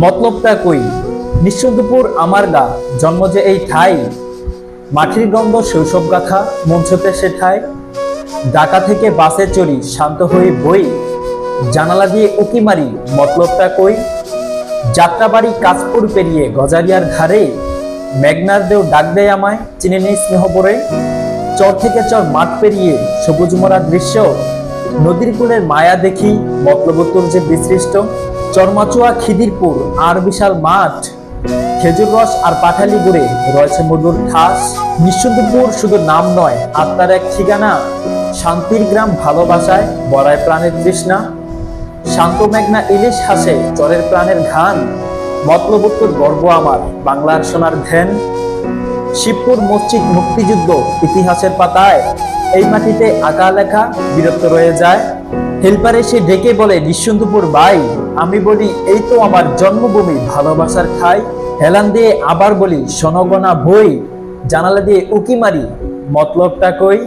মতলবটা কই, নিঃসন্দপুর আমার গা, জন্ম যে এই ঠাই, মাটির গন্ধ শৈশব গাথা, মন ছুতে সে ঠাই। ঢাকা থেকে বাসে চড়ি, শান্ত হয়ে বই, জানালা দিয়ে উকি মারি, মতলবটা কই। যাত্রাবাড়ি কাশপুর পেরিয়ে গজারিয়ার ধারে, মেঘনার দেও ডাক দেয় আমায়, চিনে নেই স্নেহ ভরে। চর থেকে চর মাঠ পেরিয়ে সবুজ মরা দৃশ্য, নদীর কূলের মায়া দেখি, মতলবতুর যে বিসৃষ্ট। চরমাচুয়া খিদিরপুর আর বিশাল মাঠ, খেজুর রস আর পাঠালি গুড়ে রয়েছে মধুর ঠাস। নিঃসন্দপুর শুধু নাম নয়, আত্মার এক ঠিকানা, শান্তির গ্রাম, ভালোবাসায় বড়ায় প্রাণের তৃষ্ণা। শান্ত মেঘনা ইলিশ হাসে, চরের প্রাণের ঘান, মতলবতুর গর্ব আমার, বাংলার সোনার ধ্যান। শিবপুর মসজিদ মুক্তিযুদ্ধ ইতিহাসের পাতায়, এই মাটিতে আঁকা লেখা বীরত্ব রয়ে যায়। হেলপারে সে ডেকে বলে নিঃসন্দপুর ভাই, আমি বলি এই তো আমার জন্মভূমি, ভালোবাসার ঠাই। হেলান দিয়ে আবার বলি শোনগনা বই, জানালা দিয়ে উকি মারি, মতলবটা কই।